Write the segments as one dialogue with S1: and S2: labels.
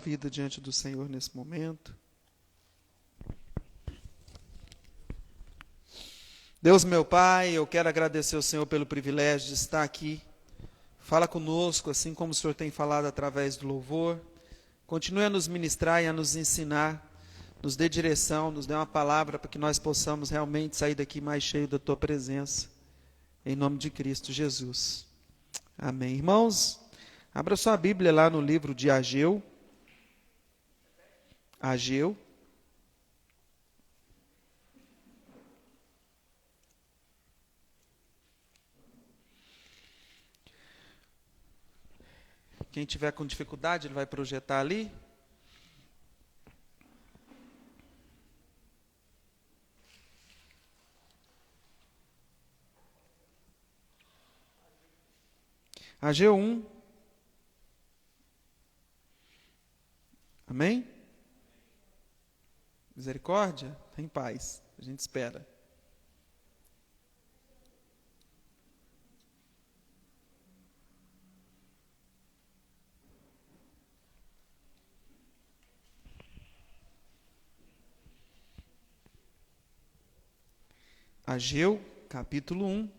S1: Vida diante do Senhor nesse momento. Deus, meu Pai, eu quero agradecer ao Senhor pelo privilégio de estar aqui. Fala conosco, assim como o Senhor tem falado através do louvor. Continue a nos ministrar e a nos ensinar, nos dê direção, nos dê uma palavra para que nós possamos realmente sair daqui mais cheio da Tua presença. Em nome de Cristo Jesus. Amém. Irmãos, abra sua Bíblia lá no livro de Ageu. Ageu. Quem tiver com dificuldade, ele vai projetar ali. Ageu 1. Amém? Misericórdia? Tem paz. A gente espera. Ageu, capítulo 1.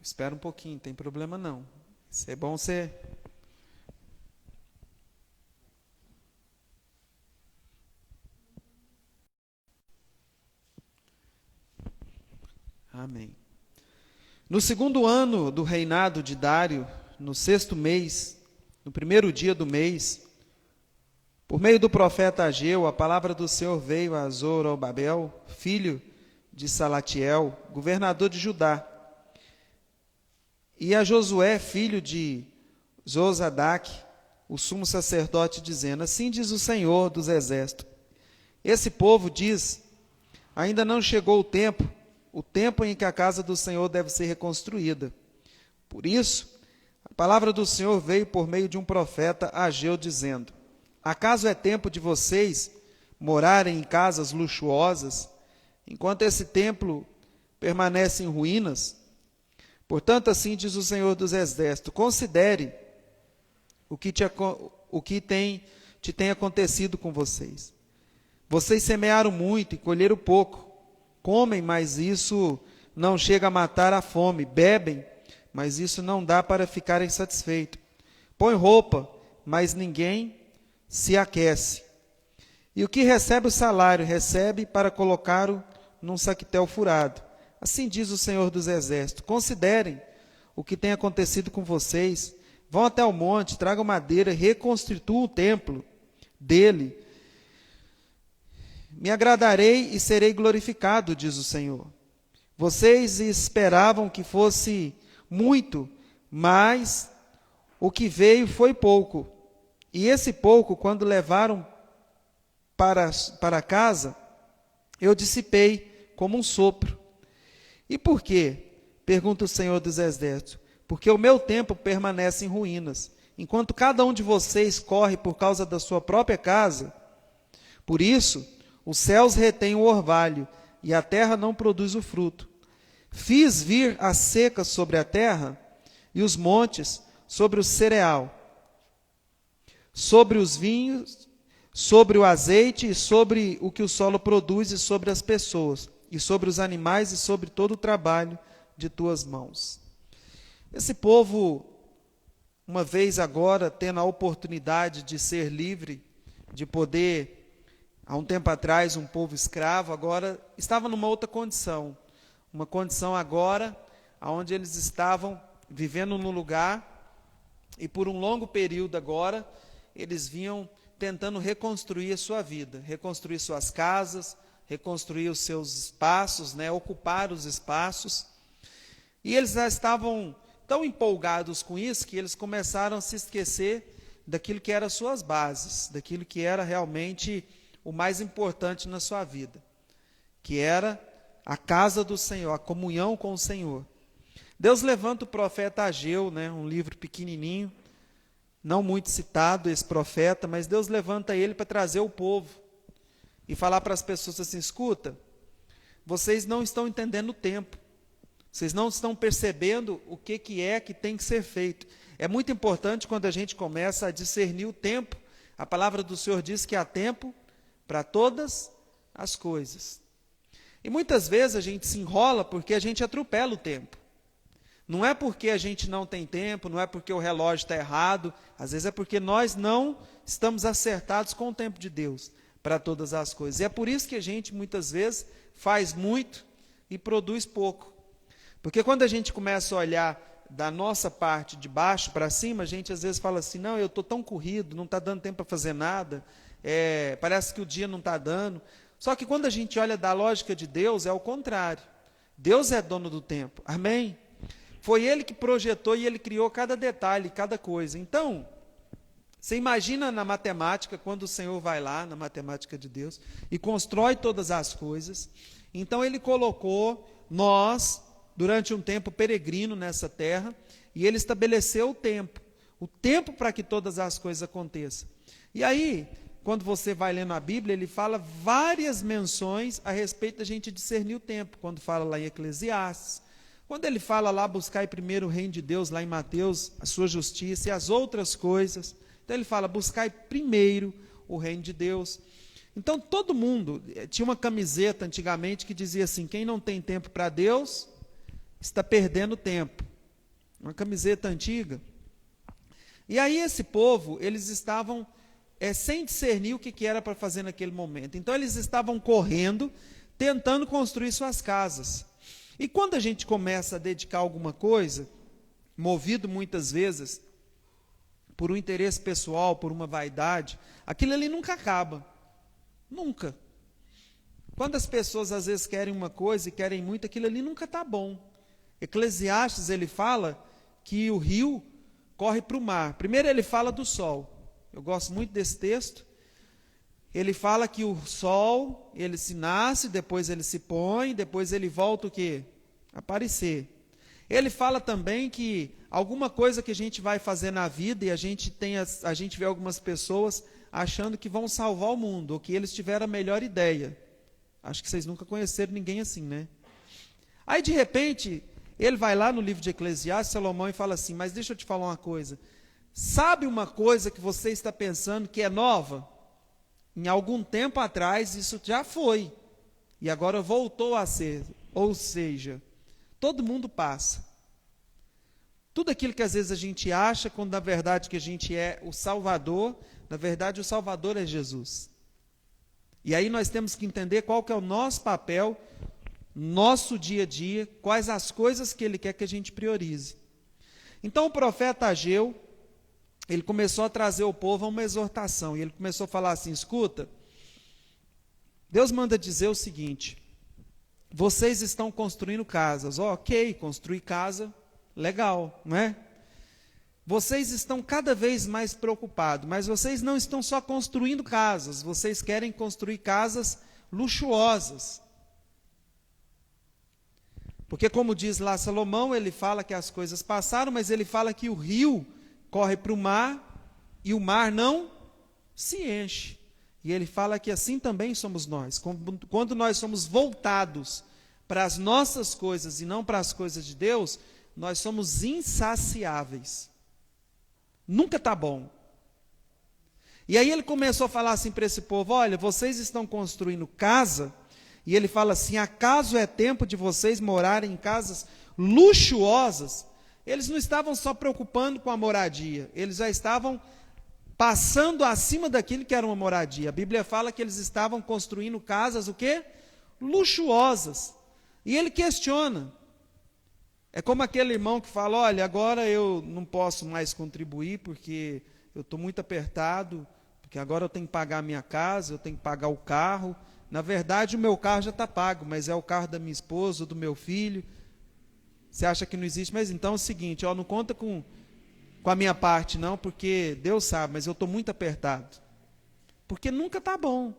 S1: Espera um pouquinho, não tem problema não. Isso é bom você... Amém. No segundo ano do reinado de Dário, no 6º mês, no primeiro dia do mês, por meio do profeta Ageu, a palavra do Senhor veio a Zorobabel, filho de Salatiel, governador de Judá, e a Josué, filho de Josadaque, o sumo sacerdote, dizendo: assim diz o Senhor dos exércitos, esse povo diz, ainda não chegou o tempo em que a casa do Senhor deve ser reconstruída. Por isso, a palavra do Senhor veio por meio de um profeta Ageu, dizendo: acaso é tempo de vocês morarem em casas luxuosas, enquanto esse templo permanece em ruínas? Portanto, assim diz o Senhor dos exércitos: considere o que te tem acontecido com vocês. Vocês semearam muito e colheram pouco. Comem, mas isso não chega a matar a fome. Bebem, mas isso não dá para ficarem satisfeitos. Põe roupa, mas ninguém se aquece. E o que recebe o salário, recebe para colocá-lo num saquetel furado. Assim diz o Senhor dos exércitos: considerem o que tem acontecido com vocês. Vão até o monte, tragam madeira, reconstituam o templo dele. Me agradarei e serei glorificado, diz o Senhor. Vocês esperavam que fosse muito, mas o que veio foi pouco. E esse pouco, quando levaram para casa, eu dissipei como um sopro. E por quê? Pergunta o Senhor dos exércitos. Porque o meu tempo permanece em ruínas, enquanto cada um de vocês corre por causa da sua própria casa. Por isso, os céus retêm o orvalho, e a terra não produz o fruto. Fiz vir a seca sobre a terra, e os montes sobre o cereal, sobre os vinhos, sobre o azeite, e sobre o que o solo produz, e sobre as pessoas, e sobre os animais, e sobre todo o trabalho de tuas mãos. Esse povo, uma vez agora, tendo a oportunidade de ser livre, de poder... Há um tempo atrás, um povo escravo, agora estava numa outra condição. Uma condição agora, onde eles estavam vivendo num lugar, e por um longo período agora, eles vinham tentando reconstruir a sua vida, reconstruir suas casas, reconstruir os seus espaços, ocupar os espaços. E eles já estavam tão empolgados com isso, que eles começaram a se esquecer daquilo que eram suas bases, daquilo que era realmente o mais importante na sua vida, que era a casa do Senhor, a comunhão com o Senhor. Deus levanta o profeta Ageu, um livro pequenininho, não muito citado esse profeta, mas Deus levanta ele para trazer o povo e falar para as pessoas assim: escuta, vocês não estão entendendo o tempo, vocês não estão percebendo o que é que tem que ser feito. É muito importante quando a gente começa a discernir o tempo. A palavra do Senhor diz que há tempo para todas as coisas. E muitas vezes a gente se enrola porque a gente atropela o tempo. Não é porque a gente não tem tempo, não é porque o relógio está errado, às vezes é porque nós não estamos acertados com o tempo de Deus para todas as coisas. E é por isso que a gente muitas vezes faz muito e produz pouco. Porque quando a gente começa a olhar da nossa parte de baixo para cima, a gente às vezes fala assim: não, eu estou tão corrido, não está dando tempo para fazer nada, parece que o dia não está dando. Só que quando a gente olha da lógica de Deus, é o contrário. Deus é dono do tempo, amém? Foi Ele que projetou e Ele criou cada detalhe, cada coisa. Então, você imagina na matemática, quando o Senhor vai lá, na matemática de Deus, e constrói todas as coisas. Então Ele colocou nós, durante um tempo peregrino nessa terra, e Ele estabeleceu o tempo para que todas as coisas aconteçam. E aí, quando você vai lendo a Bíblia, ele fala várias menções a respeito da gente discernir o tempo, quando fala lá em Eclesiastes, quando ele fala lá: buscai primeiro o reino de Deus, lá em Mateus, a sua justiça e as outras coisas. Então ele fala: buscai primeiro o reino de Deus. Então todo mundo, tinha uma camiseta antigamente que dizia assim: quem não tem tempo para Deus, está perdendo tempo. Uma camiseta antiga. E aí esse povo, eles estavam sem discernir o que era para fazer naquele momento. Então eles estavam correndo, tentando construir suas casas. E quando a gente começa a dedicar alguma coisa, movido muitas vezes por um interesse pessoal, por uma vaidade, aquilo ali nunca acaba. Nunca. Quando as pessoas às vezes querem uma coisa e querem muito, aquilo ali nunca está bom. Eclesiastes, ele fala que o rio corre para o mar. Primeiro ele fala do sol. Eu gosto muito desse texto. Ele fala que o sol, ele se nasce, depois ele se põe, depois ele volta o quê? Aparecer. Ele fala também que alguma coisa que a gente vai fazer na vida, e a gente vê algumas pessoas achando que vão salvar o mundo, ou que eles tiveram a melhor ideia. Acho que vocês nunca conheceram ninguém assim, né? Aí, de repente, ele vai lá no livro de Eclesiastes, Salomão, e fala assim: mas deixa eu te falar uma coisa. Sabe uma coisa que você está pensando que é nova? Em algum tempo atrás isso já foi, e agora voltou a ser. Ou seja, todo mundo passa. Tudo aquilo que às vezes a gente acha, quando na verdade que a gente é o Salvador, na verdade o Salvador é Jesus. E aí nós temos que entender qual que é o nosso papel, nosso dia a dia, quais as coisas que Ele quer que a gente priorize. Então o profeta Ageu, ele começou a trazer o povo a uma exortação, e ele começou a falar assim: escuta, Deus manda dizer o seguinte: vocês estão construindo casas. Ok, construir casa, legal, não é? Vocês estão cada vez mais preocupados, mas vocês não estão só construindo casas, vocês querem construir casas luxuosas. Porque como diz lá Salomão, ele fala que as coisas passaram, mas ele fala que o rio corre para o mar, e o mar não se enche. E ele fala que assim também somos nós. Quando nós somos voltados para as nossas coisas e não para as coisas de Deus, nós somos insaciáveis. Nunca está bom. E aí ele começou a falar assim para esse povo: olha, vocês estão construindo casa, e ele fala assim: acaso é tempo de vocês morarem em casas luxuosas? Eles não estavam só preocupando com a moradia, eles já estavam passando acima daquilo que era uma moradia. A Bíblia fala que eles estavam construindo casas, o quê? Luxuosas. E ele questiona. É como aquele irmão que fala: olha, agora eu não posso mais contribuir porque eu estou muito apertado, porque agora eu tenho que pagar a minha casa, eu tenho que pagar o carro. Na verdade, o meu carro já está pago, mas é o carro da minha esposa, do meu filho. Você acha que não existe? Mas então é o seguinte, não conta com a minha parte não, porque Deus sabe, mas eu estou muito apertado. Porque nunca está bom.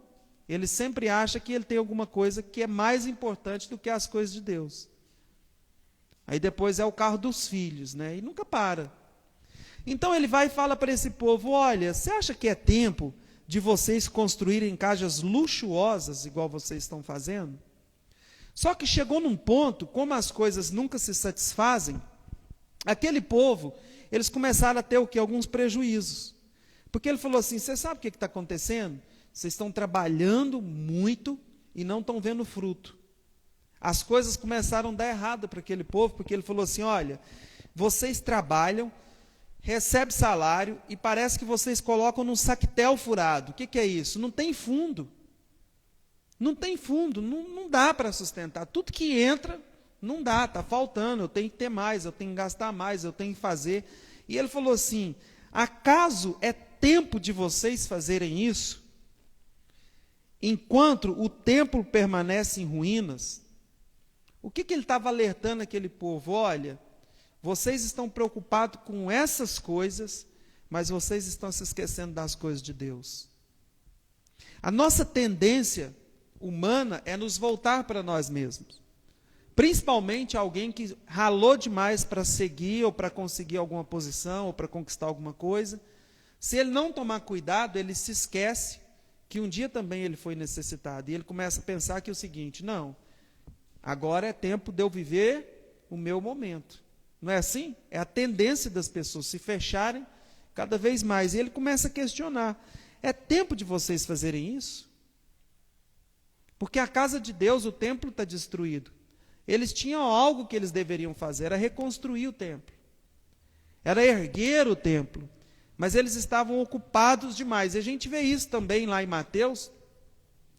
S1: Ele sempre acha que ele tem alguma coisa que é mais importante do que as coisas de Deus. Aí depois é o carro dos filhos, né? E nunca para. Então ele vai e fala para esse povo: olha, você acha que é tempo de vocês construírem casas luxuosas, igual vocês estão fazendo? Só que chegou num ponto, como as coisas nunca se satisfazem, aquele povo, eles começaram a ter o quê? Alguns prejuízos. Porque ele falou assim: você sabe o que está acontecendo? Vocês estão trabalhando muito e não estão vendo fruto. As coisas começaram a dar errado para aquele povo, porque ele falou assim: olha, vocês trabalham, recebem salário e parece que vocês colocam num saquetel furado. O que é isso? Não tem fundo. Não tem fundo, não dá para sustentar. Tudo que entra, não dá, está faltando, eu tenho que ter mais, eu tenho que gastar mais, eu tenho que fazer. E ele falou assim: acaso é tempo de vocês fazerem isso? Enquanto o templo permanece em ruínas. O que ele estava alertando aquele povo? Olha, vocês estão preocupados com essas coisas, mas vocês estão se esquecendo das coisas de Deus. A nossa tendência humana é nos voltar para nós mesmos. Principalmente alguém que ralou demais para seguir, ou para conseguir alguma posição, ou para conquistar alguma coisa. Se ele não tomar cuidado, ele se esquece que um dia também ele foi necessitado. E ele começa a pensar que é o seguinte: não, agora é tempo de eu viver o meu momento. Não é assim? É a tendência das pessoas se fecharem cada vez mais. E ele começa a questionar: é tempo de vocês fazerem isso? Porque a casa de Deus, o templo está destruído. Eles tinham algo que eles deveriam fazer, era reconstruir o templo. Era erguer o templo. Mas eles estavam ocupados demais. E a gente vê isso também lá em Mateus,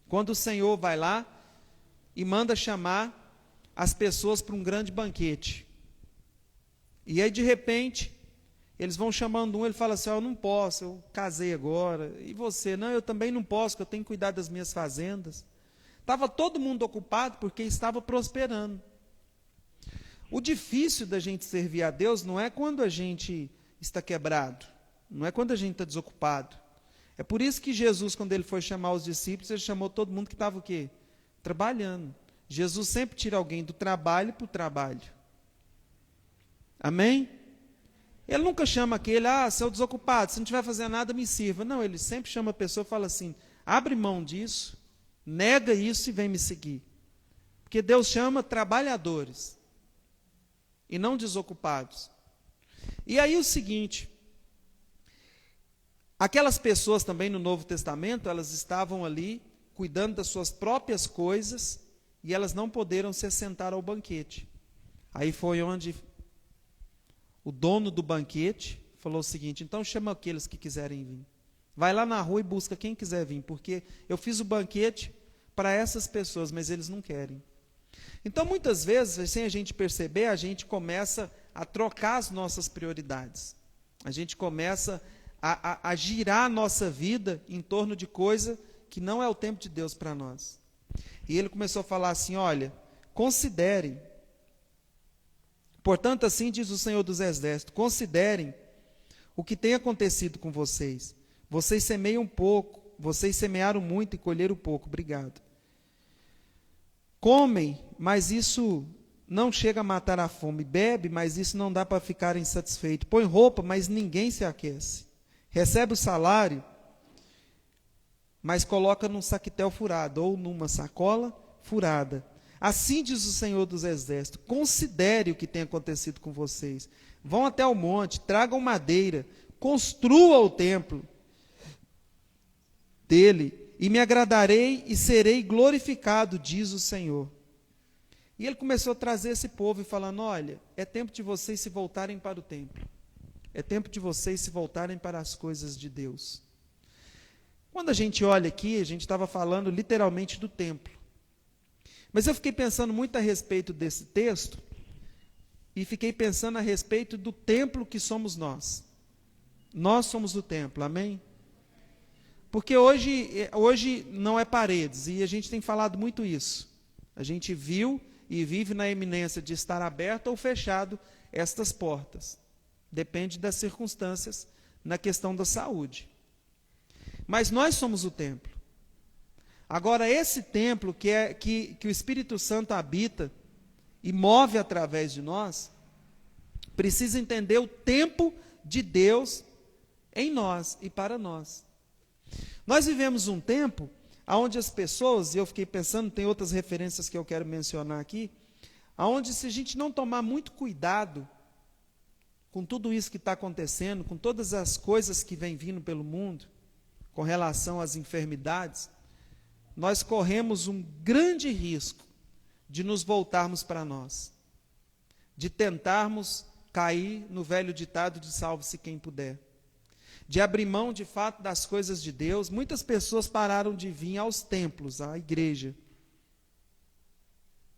S1: quando o Senhor vai lá e manda chamar as pessoas para um grande banquete. E aí, de repente, eles vão chamando um, ele fala assim: eu não posso, eu casei agora. E você? Não, eu também não posso, porque eu tenho que cuidar das minhas fazendas. Estava todo mundo ocupado porque estava prosperando. O difícil da gente servir a Deus não é quando a gente está quebrado, não é quando a gente está desocupado. É por isso que Jesus, quando ele foi chamar os discípulos, ele chamou todo mundo que estava o quê? Trabalhando. Jesus sempre tira alguém do trabalho para o trabalho. Amém? Ele nunca chama aquele: seu desocupado, se não estiver fazendo nada, me sirva. Não, ele sempre chama a pessoa e fala assim: abre mão disso, nega isso e vem me seguir. Porque Deus chama trabalhadores e não desocupados. E aí o seguinte, aquelas pessoas também no Novo Testamento, elas estavam ali cuidando das suas próprias coisas e elas não puderam se assentar ao banquete. Aí foi onde o dono do banquete falou o seguinte: então chama aqueles que quiserem vir. Vai lá na rua e busca quem quiser vir, porque eu fiz o banquete para essas pessoas, mas eles não querem. Então, muitas vezes, sem a gente perceber, a gente começa a trocar as nossas prioridades. A gente começa a girar a nossa vida em torno de coisa que não é o tempo de Deus para nós. E ele começou a falar assim: olha, considerem. Portanto, assim diz o Senhor dos Exércitos: considerem o que tem acontecido com vocês. Vocês semeiam pouco, vocês semearam muito e colheram pouco. Obrigado. Comem, mas isso não chega a matar a fome. Bebe, mas isso não dá para ficar insatisfeito. Põe roupa, mas ninguém se aquece. Recebe o salário, mas coloca num saquetel furado ou numa sacola furada. Assim diz o Senhor dos Exércitos: considere o que tem acontecido com vocês. Vão até o monte, tragam madeira, construa o templo dele, e me agradarei e serei glorificado, diz o Senhor. E ele começou a trazer esse povo e falando: olha, é tempo de vocês se voltarem para o templo. É tempo de vocês se voltarem para as coisas de Deus. Quando a gente olha aqui, a gente estava falando literalmente do templo. Mas eu fiquei pensando muito a respeito desse texto, e fiquei pensando a respeito do templo que somos nós. Nós somos o templo, amém? Porque hoje não é paredes, e a gente tem falado muito isso. A gente viu e vive na iminência de estar aberto ou fechado estas portas. Depende das circunstâncias na questão da saúde. Mas nós somos o templo. Agora, esse templo que o Espírito Santo habita e move através de nós, precisa entender o tempo de Deus em nós e para nós. Nós vivemos um tempo onde as pessoas, e eu fiquei pensando, tem outras referências que eu quero mencionar aqui, onde se a gente não tomar muito cuidado com tudo isso que está acontecendo, com todas as coisas que vêm vindo pelo mundo, com relação às enfermidades, nós corremos um grande risco de nos voltarmos para nós, de tentarmos cair no velho ditado de salve-se quem puder, de abrir mão de fato das coisas de Deus. Muitas pessoas pararam de vir aos templos, à igreja.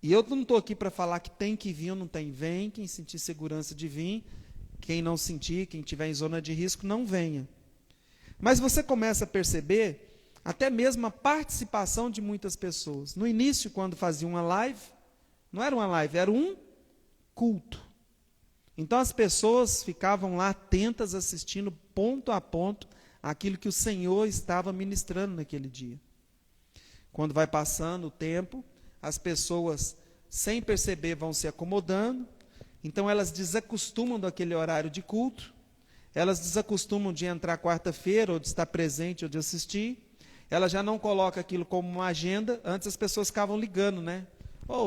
S1: E eu não estou aqui para falar que tem que vir ou não tem. Vem, quem sentir segurança de vir, quem não sentir, quem estiver em zona de risco, não venha. Mas você começa a perceber até mesmo a participação de muitas pessoas. No início, quando fazia uma live, não era uma live, era um culto. Então as pessoas ficavam lá atentas, assistindo ponto a ponto aquilo que o Senhor estava ministrando naquele dia. Quando vai passando o tempo, as pessoas, sem perceber, vão se acomodando, então elas desacostumam daquele horário de culto, elas desacostumam de entrar quarta-feira, ou de estar presente, ou de assistir, ela já não coloca aquilo como uma agenda. Antes as pessoas ficavam ligando, né?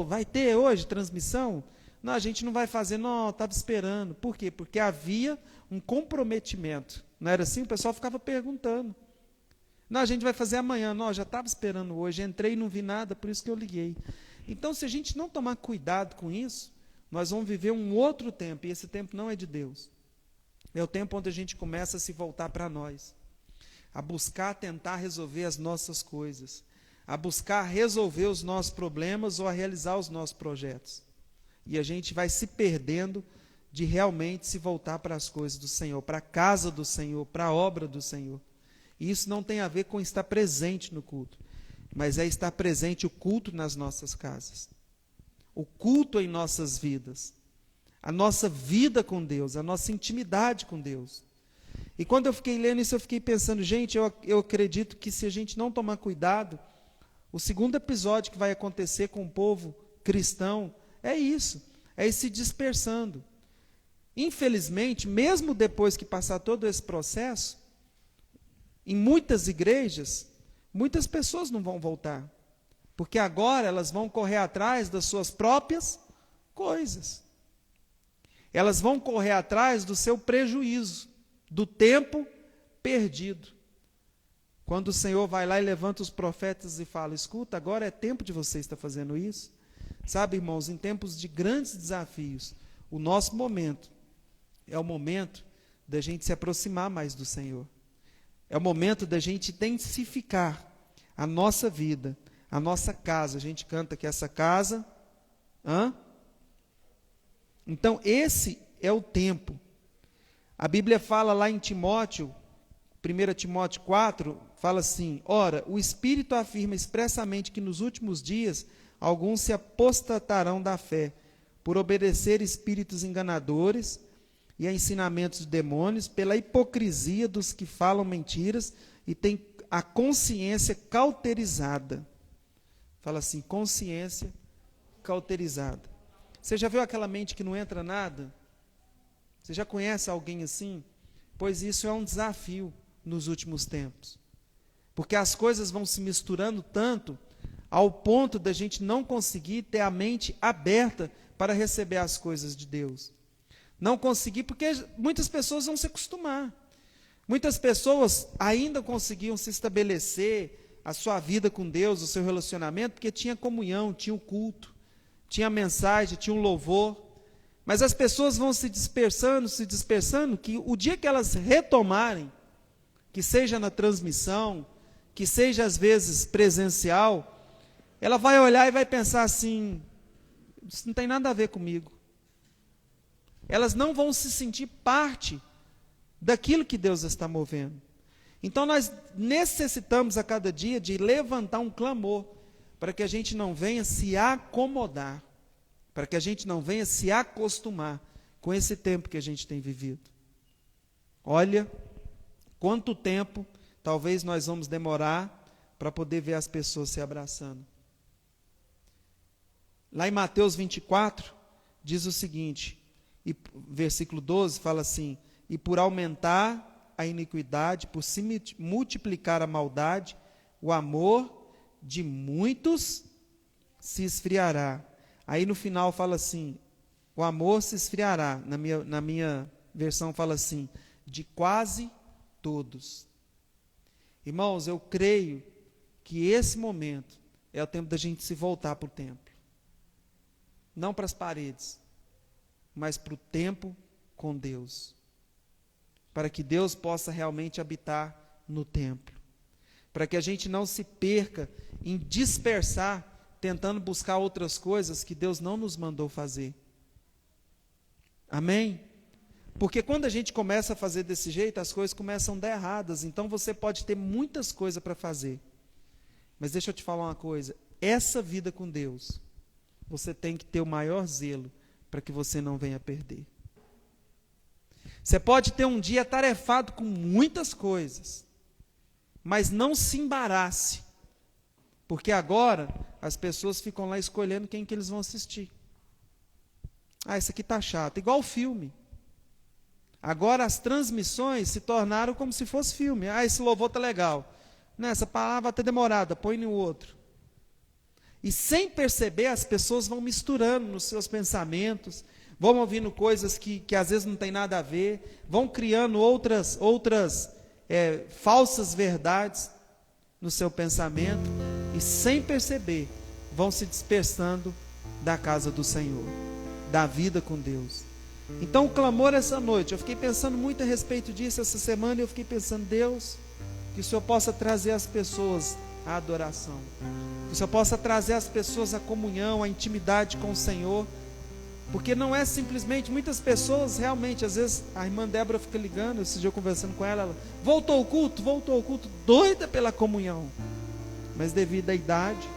S1: Vai ter hoje transmissão? Não, a gente não vai fazer, não, estava esperando. Por quê? Porque havia um comprometimento. Não era assim? O pessoal ficava perguntando. Não, a gente vai fazer amanhã. Não, já estava esperando hoje, entrei e não vi nada, por isso que eu liguei. Então, se a gente não tomar cuidado com isso, nós vamos viver um outro tempo, e esse tempo não é de Deus. É o tempo onde a gente começa a se voltar para nós, a buscar tentar resolver as nossas coisas, a buscar resolver os nossos problemas ou a realizar os nossos projetos. E a gente vai se perdendo de realmente se voltar para as coisas do Senhor, para a casa do Senhor, para a obra do Senhor. E isso não tem a ver com estar presente no culto, mas é estar presente o culto nas nossas casas, o culto em nossas vidas, a nossa vida com Deus, a nossa intimidade com Deus. E quando eu fiquei lendo isso, eu fiquei pensando, gente, eu acredito que se a gente não tomar cuidado, o segundo episódio que vai acontecer com o povo cristão é isso, é ir se dispersando. Infelizmente, mesmo depois que passar todo esse processo, em muitas igrejas, muitas pessoas não vão voltar, porque agora elas vão correr atrás das suas próprias coisas. Elas vão correr atrás do seu prejuízo, do tempo perdido. Quando o Senhor vai lá e levanta os profetas e fala, escuta, agora é tempo de você estar fazendo isso. Sabe, irmãos, em tempos de grandes desafios, o nosso momento é o momento da gente se aproximar mais do Senhor. É o momento da gente intensificar a nossa vida, a nossa casa. A gente canta que essa casa... Então, esse é o tempo. A Bíblia fala lá em Timóteo, 1 Timóteo 4, fala assim, ora, o Espírito afirma expressamente que nos últimos dias alguns se apostatarão da fé, por obedecer espíritos enganadores e a ensinamentos de demônios, pela hipocrisia dos que falam mentiras e têm a consciência cauterizada. Fala assim, consciência cauterizada. Você já viu aquela mente que não entra nada? Você já conhece alguém assim? Pois isso é um desafio nos últimos tempos. Porque as coisas vão se misturando tanto, ao ponto da gente não conseguir ter a mente aberta para receber as coisas de Deus. Não conseguir, porque muitas pessoas vão se acostumar. Muitas pessoas ainda conseguiam se estabelecer a sua vida com Deus, o seu relacionamento, porque tinha comunhão, tinha o culto, tinha a mensagem, tinha um louvor. Mas as pessoas vão se dispersando, que o dia que elas retomarem, que seja na transmissão, que seja às vezes presencial, ela vai olhar e vai pensar assim, isso não tem nada a ver comigo. Elas não vão se sentir parte daquilo que Deus está movendo. Então nós necessitamos a cada dia de levantar um clamor, para que a gente não venha se acomodar, para que a gente não venha se acostumar com esse tempo que a gente tem vivido. Olha, quanto tempo talvez nós vamos demorar para poder ver as pessoas se abraçando. Lá em Mateus 24, diz o seguinte, e versículo 12, fala assim, e por aumentar a iniquidade, por se multiplicar a maldade, o amor de muitos se esfriará. Aí no final fala assim, o amor se esfriará. Na minha versão fala assim, de quase todos. Irmãos, eu creio que esse momento é o tempo da gente se voltar para o templo. Não para as paredes, mas para o tempo com Deus. Para que Deus possa realmente habitar no templo. Para que a gente não se perca em dispersar, tentando buscar outras coisas que Deus não nos mandou fazer. Amém? Porque quando a gente começa a fazer desse jeito, as coisas começam a dar erradas. Então você pode ter muitas coisas para fazer. Mas deixa eu te falar uma coisa. Essa vida com Deus, você tem que ter o maior zelo para que você não venha perder. Você pode ter um dia atarefado com muitas coisas, mas não se embarace. Porque agora as pessoas ficam lá escolhendo quem que eles vão assistir. Ah, isso aqui está chato. Igual o filme. Agora as transmissões se tornaram como se fosse filme. Ah, esse louvor está legal. Não, essa palavra está demorada, põe no outro. E sem perceber, as pessoas vão misturando nos seus pensamentos, vão ouvindo coisas que às vezes não tem nada a ver, vão criando outras falsas verdades no seu pensamento, e sem perceber, vão se dispersando da casa do Senhor, da vida com Deus. Então o clamor essa noite, eu fiquei pensando muito a respeito disso essa semana, e eu fiquei pensando, Deus, que o Senhor possa trazer as pessoas à adoração, que o Senhor possa trazer as pessoas à comunhão, à intimidade com o Senhor, porque não é simplesmente, muitas pessoas realmente, às vezes a irmã Débora fica ligando, esse dia eu conversando com ela, voltou ao culto, doida pela comunhão, mas devido à idade,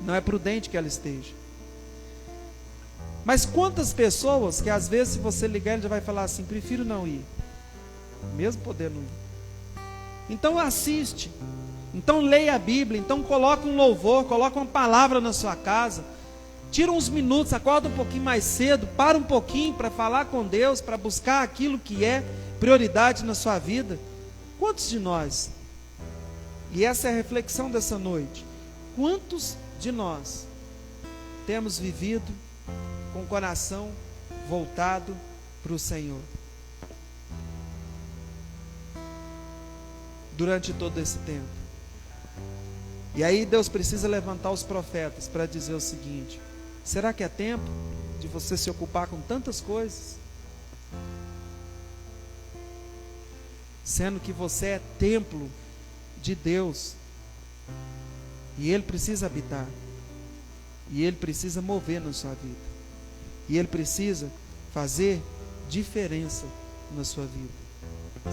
S1: não é prudente que ela esteja. Mas quantas pessoas que às vezes se você ligar, ele já vai falar assim, prefiro não ir, mesmo podendo ir. Então assiste, então leia a Bíblia, então coloca um louvor, coloca uma palavra na sua casa, tira uns minutos, acorda um pouquinho mais cedo, para um pouquinho para falar com Deus, para buscar aquilo que é prioridade na sua vida. Quantos de nós, e essa é a reflexão dessa noite, quantos de nós temos vivido com o coração voltado para o Senhor durante todo esse tempo? E aí Deus precisa levantar os profetas para dizer o seguinte: será que é tempo de você se ocupar com tantas coisas? Sendo que você é templo de Deus, e Ele precisa habitar, e Ele precisa mover na sua vida, e Ele precisa fazer diferença na sua vida.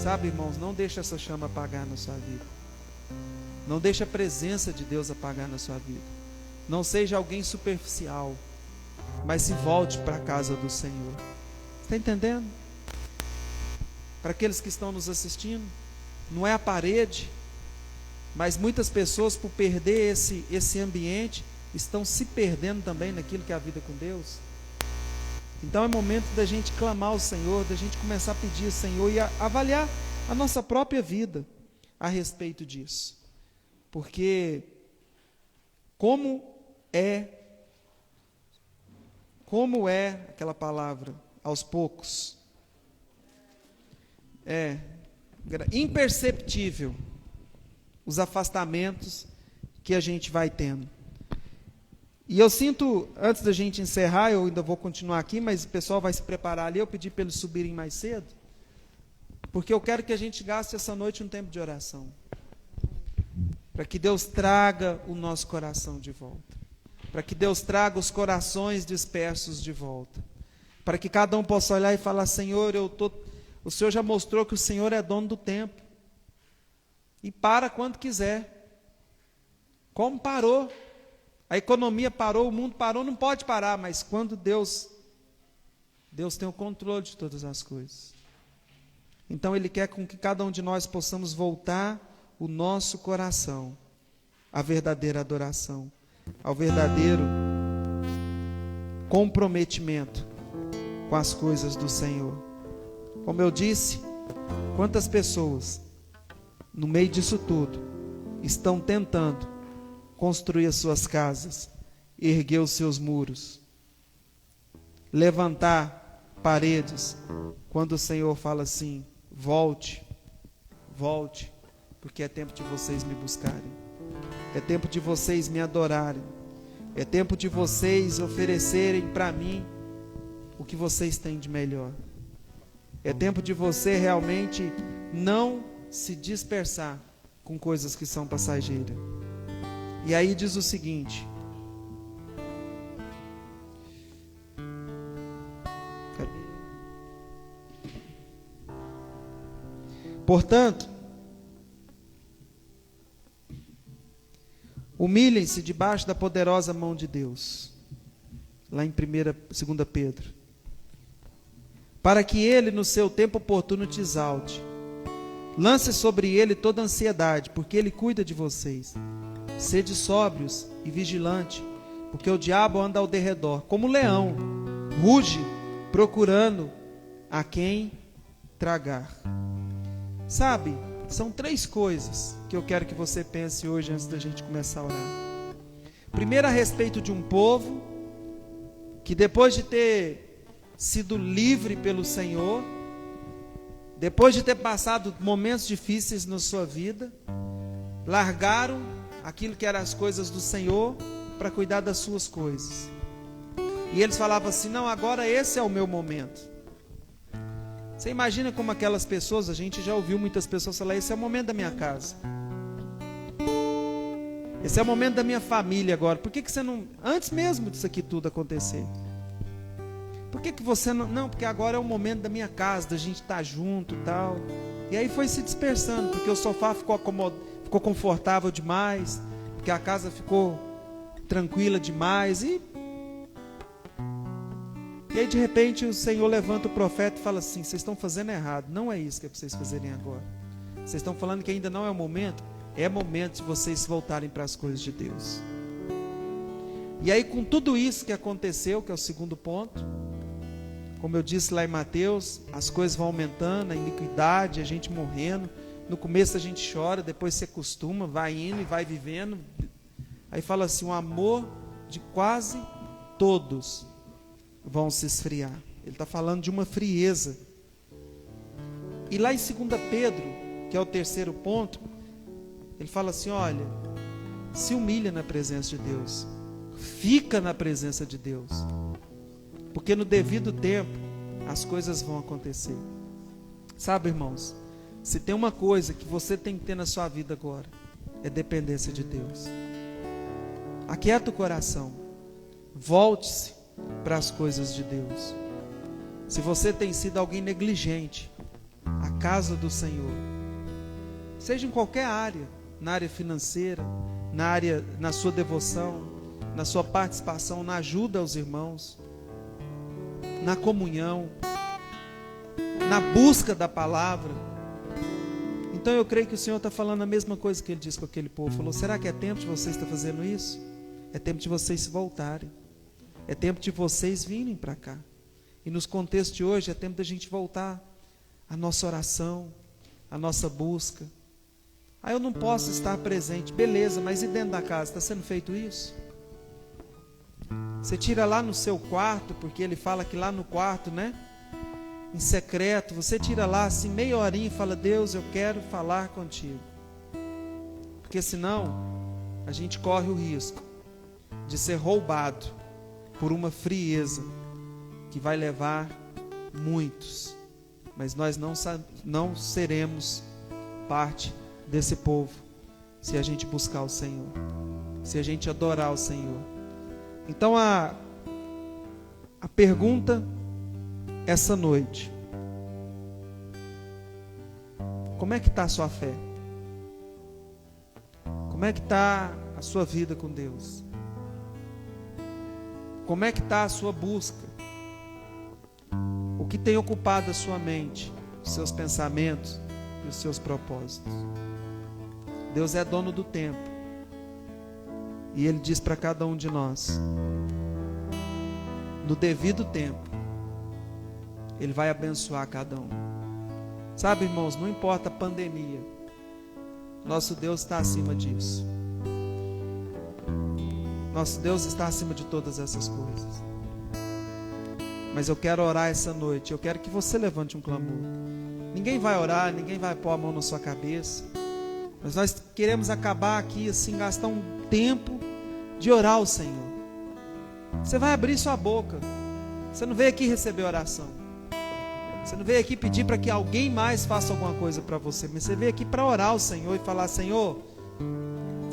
S1: Sabe, irmãos, não deixe essa chama apagar na sua vida. Não deixe a presença de Deus apagar na sua vida. Não seja alguém superficial, mas se volte para a casa do Senhor. Está entendendo? Para aqueles que estão nos assistindo, não é a parede, mas muitas pessoas, por perder esse ambiente, estão se perdendo também naquilo que é a vida com Deus. Então é momento da gente clamar ao Senhor, da gente começar a pedir ao Senhor e avaliar a nossa própria vida a respeito disso. Porque como é aquela palavra, aos poucos, é imperceptível os afastamentos que a gente vai tendo. E eu sinto, antes da gente encerrar, eu ainda vou continuar aqui, mas o pessoal vai se preparar ali, eu pedi para eles subirem mais cedo, porque eu quero que a gente gaste essa noite um tempo de oração, para que Deus traga o nosso coração de volta, para que Deus traga os corações dispersos de volta, para que cada um possa olhar e falar: Senhor, o Senhor já mostrou que o Senhor é dono do tempo, e para quando quiser, como parou, a economia parou, o mundo parou, não pode parar, mas quando Deus tem o controle de todas as coisas. Então Ele quer com que cada um de nós possamos voltar o nosso coração à verdadeira adoração, ao verdadeiro comprometimento com as coisas do Senhor. Como eu disse, quantas pessoas, no meio disso tudo, estão tentando construir as suas casas, erguer os seus muros, levantar paredes, quando o Senhor fala assim: volte, volte, porque é tempo de vocês me buscarem, é tempo de vocês me adorarem, é tempo de vocês oferecerem para mim o que vocês têm de melhor. É tempo de você realmente não se dispersar com coisas que são passageiras. E aí diz o seguinte: portanto, humilhem-se debaixo da poderosa mão de Deus, lá em 2 Pedro, para que Ele no seu tempo oportuno te exalte. Lance sobre Ele toda a ansiedade, porque Ele cuida de vocês. Sede sóbrios e vigilantes, porque o diabo anda ao derredor, como leão, ruge, procurando a quem tragar. Sabe, são 3 coisas que eu quero que você pense hoje antes da gente começar a orar. Primeiro, a respeito de um povo que depois de ter sido livre pelo Senhor, depois de ter passado momentos difíceis na sua vida, largaram aquilo que eram as coisas do Senhor para cuidar das suas coisas. E eles falavam assim: não, agora esse é o meu momento. Você imagina como aquelas pessoas, a gente já ouviu muitas pessoas falar: esse é o momento da minha casa, esse é o momento da minha família agora. Por que você não, antes mesmo disso aqui tudo acontecer, por que você não, porque agora é o momento da minha casa, da gente estar junto e tal. E aí foi se dispersando, porque o sofá ficou confortável demais, porque a casa ficou tranquila demais, e aí de repente o Senhor levanta o profeta e fala assim: vocês estão fazendo errado, não é isso que é para vocês fazerem agora. Vocês estão falando que ainda não é o momento, é momento de vocês voltarem para as coisas de Deus. E aí, com tudo isso que aconteceu, que é o segundo ponto, como eu disse lá em Mateus, as coisas vão aumentando, a iniquidade, a gente morrendo. No começo a gente chora, depois se acostuma, vai indo e vai vivendo. Aí fala assim: o amor de quase todos vão se esfriar. Ele está falando de uma frieza. E lá em 2 Pedro, que é o terceiro ponto, ele fala assim: olha, se humilha na presença de Deus, fica na presença de Deus, porque no devido tempo as coisas vão acontecer. Sabe, irmãos, se tem uma coisa que você tem que ter na sua vida agora, é dependência de Deus. Aquieta o coração, volte-se para as coisas de Deus. Se você tem sido alguém negligente, a casa do Senhor, seja em qualquer área, na área financeira, na sua devoção, na sua participação, na ajuda aos irmãos, na comunhão, na busca da palavra. Então eu creio que o Senhor está falando a mesma coisa que Ele disse com aquele povo. Falou: será que é tempo de vocês estar fazendo isso? É tempo de vocês se voltarem, é tempo de vocês virem para cá. E nos contextos de hoje é tempo da gente voltar à nossa oração, à nossa busca. Eu não posso estar presente, beleza, mas e dentro da casa, está sendo feito isso? Você tira lá no seu quarto, porque ele fala que lá no quarto, né, em secreto, você tira lá assim meia horinha e fala: Deus, eu quero falar contigo. Porque senão a gente corre o risco de ser roubado por uma frieza que vai levar muitos, mas nós não seremos parte desse povo se a gente buscar o Senhor, se a gente adorar o Senhor. Então a pergunta essa noite: como é que está a sua fé? Como é que está a sua vida com Deus? Como é que está a sua busca? O que tem ocupado a sua mente, os seus pensamentos e os seus propósitos? Deus é dono do tempo, e Ele diz para cada um de nós: no devido tempo Ele vai abençoar cada um. Sabe, irmãos, não importa a pandemia, nosso Deus está acima disso. Nosso Deus está acima de todas essas coisas. Mas eu quero orar essa noite. Eu quero que você levante um clamor. Ninguém vai orar, ninguém vai pôr a mão na sua cabeça. Mas nós queremos acabar aqui, assim, gastar um tempo de orar ao Senhor. Você vai abrir sua boca. Você não veio aqui receber oração. Você não veio aqui pedir para que alguém mais faça alguma coisa para você. Mas você veio aqui para orar ao Senhor e falar: Senhor,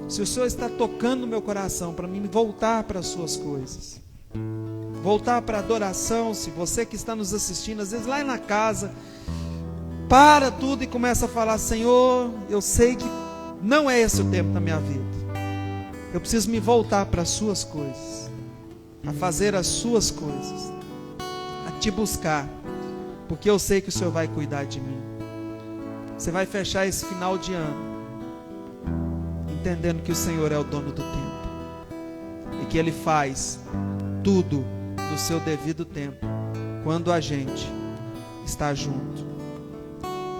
S1: se o Senhor está tocando no meu coração para mim voltar para as suas coisas, voltar para a adoração. Se você que está nos assistindo, às vezes lá na casa, para tudo e começa a falar: Senhor, eu sei que não é esse o tempo da minha vida. Eu preciso me voltar para as suas coisas, a fazer as suas coisas, a te buscar, porque eu sei que o Senhor vai cuidar de mim. Você vai fechar esse final de ano entendendo que o Senhor é o dono do tempo e que Ele faz tudo no seu devido tempo, quando a gente está junto,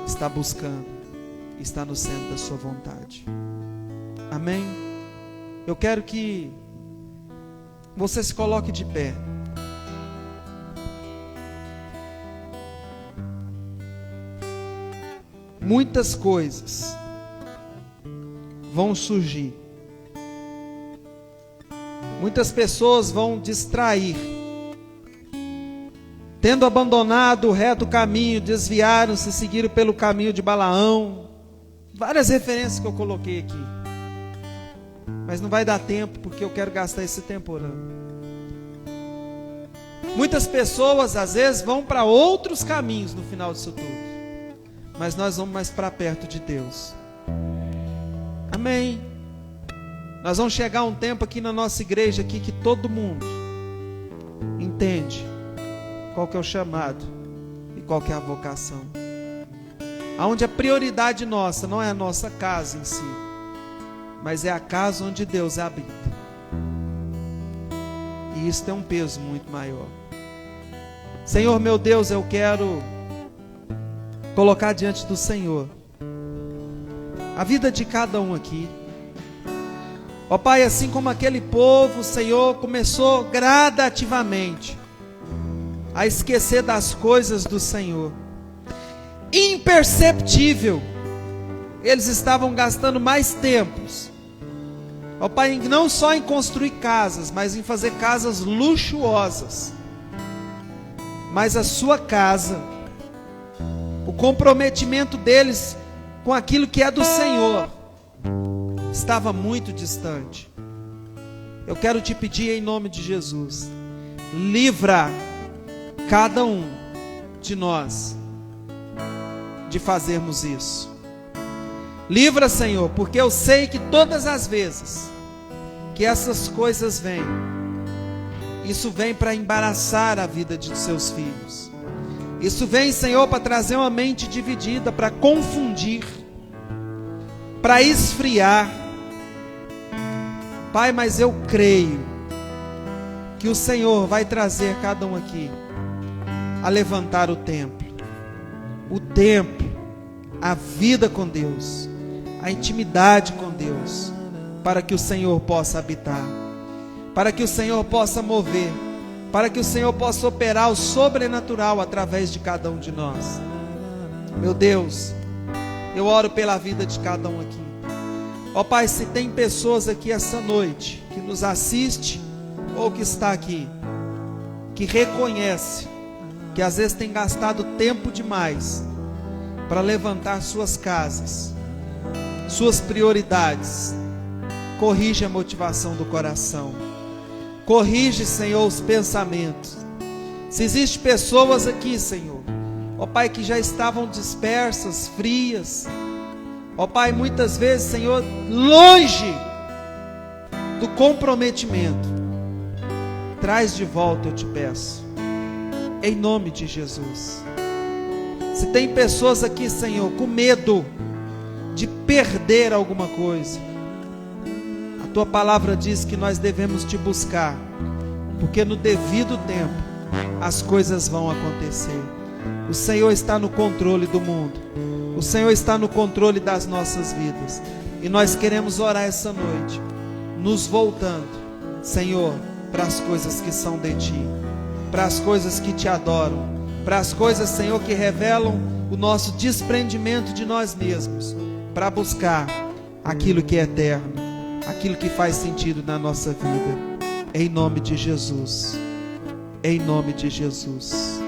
S1: está buscando, está no centro da sua vontade. Amém? Eu quero que você se coloque de pé. Muitas coisas vão surgir. Muitas pessoas vão distrair. Tendo abandonado o reto caminho, desviaram-se, seguiram pelo caminho de Balaão. Várias referências que eu coloquei aqui. Mas não vai dar tempo, porque eu quero gastar esse tempo orando. Muitas pessoas, às vezes, vão para outros caminhos no final disso tudo. Mas nós vamos mais para perto de Deus. Amém. Nós vamos chegar a um tempo aqui na nossa igreja aqui que todo mundo entende qual que é o chamado e qual que é a vocação. Aonde a prioridade nossa não é a nossa casa em si, mas é a casa onde Deus habita. E isso tem um peso muito maior. Senhor meu Deus, eu quero colocar diante do Senhor a vida de cada um aqui. Ó Pai, assim como aquele povo, o Senhor começou gradativamente a esquecer das coisas do Senhor. Imperceptível. Eles estavam gastando mais tempos, ó Pai, não só em construir casas, mas em fazer casas luxuosas. Mas a sua casa, o comprometimento deles com aquilo que é do Senhor, estava muito distante. Eu quero te pedir em nome de Jesus, livra cada um de nós de fazermos isso. Livra, Senhor, porque eu sei que todas as vezes que essas coisas vêm, isso vem para embaraçar a vida de seus filhos. Isso vem, Senhor, para trazer uma mente dividida, para confundir, para esfriar. Pai, mas eu creio que o Senhor vai trazer cada um aqui a levantar o templo, a vida com Deus, a intimidade com Deus, para que o Senhor possa habitar, para que o Senhor possa mover, para que o Senhor possa operar o sobrenatural através de cada um de nós. Meu Deus, eu oro pela vida de cada um aqui. Ó Pai, se tem pessoas aqui essa noite que nos assiste ou que está aqui, que reconhece que às vezes tem gastado tempo demais para levantar suas casas, suas prioridades, corrige a motivação do coração, corrige, Senhor, os pensamentos. Se existem pessoas aqui, Senhor, ó Pai, que já estavam dispersas, frias, ó Pai, muitas vezes, Senhor, longe do comprometimento, traz de volta, eu te peço, em nome de Jesus. Se tem pessoas aqui, Senhor, com medo de perder alguma coisa, a tua palavra diz que nós devemos te buscar, porque no devido tempo as coisas vão acontecer. O Senhor está no controle do mundo. O Senhor está no controle das nossas vidas. E nós queremos orar essa noite, nos voltando, Senhor, para as coisas que são de Ti, para as coisas que Te adoram, para as coisas, Senhor, que revelam o nosso desprendimento de nós mesmos, para buscar aquilo que é eterno, aquilo que faz sentido na nossa vida. Em nome de Jesus. Em nome de Jesus.